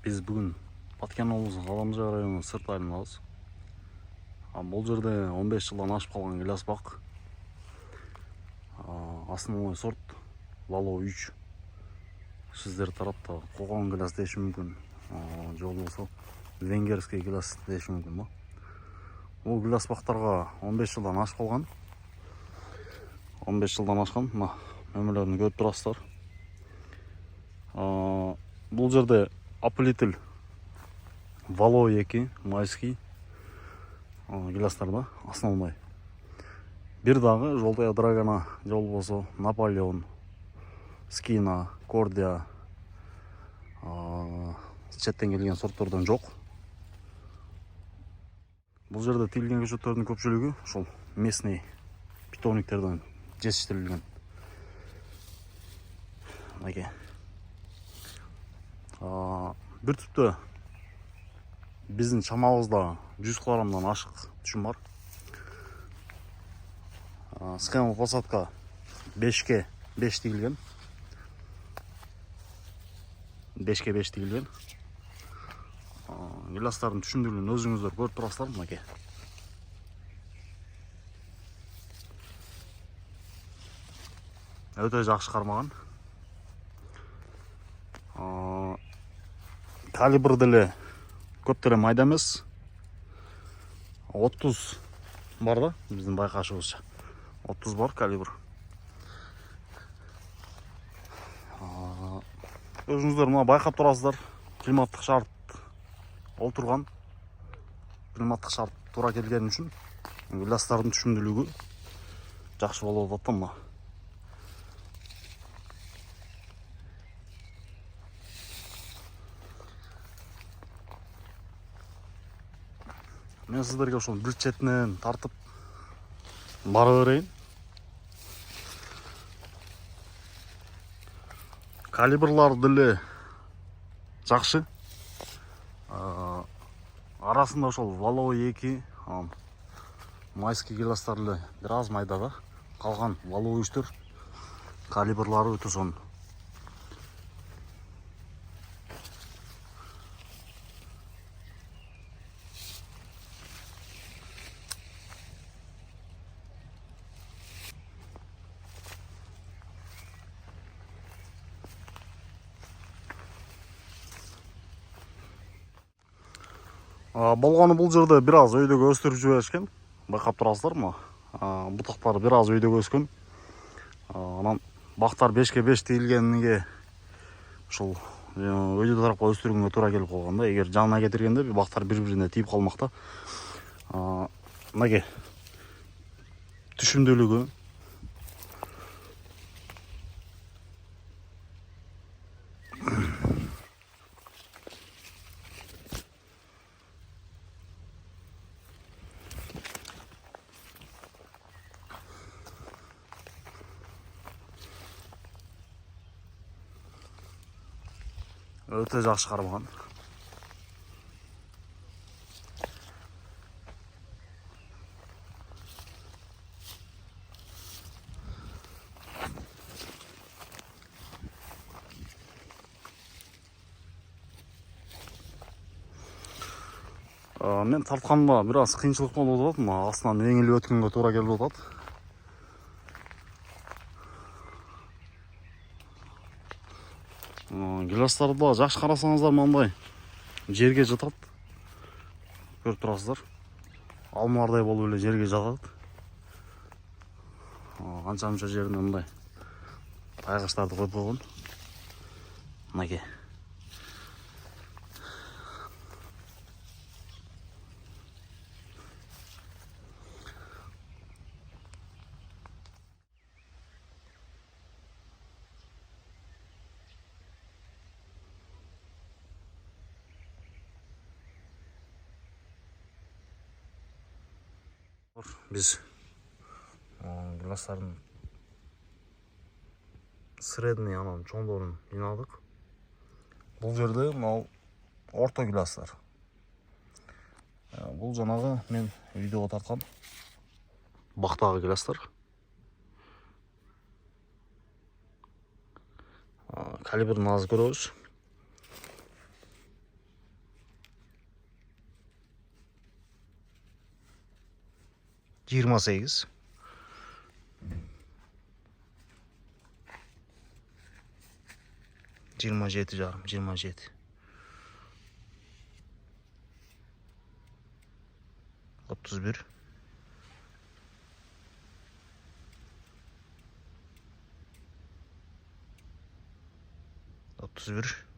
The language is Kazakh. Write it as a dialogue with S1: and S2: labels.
S1: Biz bugün Баткен облысының Ғаламжар районының сырт айналабыз. Бұл жерде 15 жылдан ашып қалған гиляс бақ. Основной сорт Вало 3. Сіздер тарапта қоған гиляс дейші мүмкін. Жол болса венгерский гиляс дейші мүмкін. Ол гиляс бақтарға 15 жылдан ашып қалған. 15 жылдан ашқан. Мөмелерін көріп тұрасыздар. Бұл жерде апылитель Вало 2, майский гилястарда основной. Bir дағы жолтая драгана, жол болса Наполеон, Скина, Кордия, шеттен келген сорттардан жоқ. Бұл жерде тиілген көшеттердің көпшілігі шол местный питомниктерден жетіштірілген. Bir түпті біздің шамамызда 100 килограммдан ашық түшім бар. Схема посадка 5-ке 5 тигілген. 5-ке 5 тигілген. Гилястардың түшімділігін өзіңіздер көріп тұрасыздар мынакей. Өте жақсы қармаған. Калибрділі көптері майда емес. 30 бар да, біздің байқашуымызша. 30 бар калибр. Өзіңіздер мұна байқап тұрасыздар. Климаттық шарт ол тұрған. Климаттық шарт тура келген үшін гилястардың түшімділігі жақсы болып жатты ма. Мен сіздерге ошол бір четінен тартып бара берейін. Калибрлар ділі жақсы. Арасында ошол Вало 2, майский гилястарлы біраз майдада. Қалған Вало 3-тер калибрлары өте сон. Болғаны бұл жерде біраз өйдегі өстіріп жіберішкен. Байқап тұрасыздар ма? Бұтақтары біраз өйдегі өскен. Анан бақтар 5-ке 5 тиілгенге шол өйді тарапқа өстіруге тура келіп қалғанда, егер жанына кетіргенде бақтар бір-біріне тиіп қалмақта. Мынаке түшімділігі өте жақсы қармаған. Мен тартқанда біраз қиыншылық болып жатады. Астынан еңіліп өткенге тура келіп жатады. Гилястарды жақсы қарасаңыздар мынандай жерге жатады. Көріп тұрасыздар. Алмалардай болып еле жерге жатады. Қанша жеріне мындай тайғыштарды қойып қойған. Мынаке. Biz гилястардың средний анан чоңдорун жинадык. Бұл жерде мынау орто гилястар. Бұл жанагы мен видеоға тартқан бақтағы гилястар. Калибрін аз көрөбүз. 28. 27 жарым, 27. 31. 31.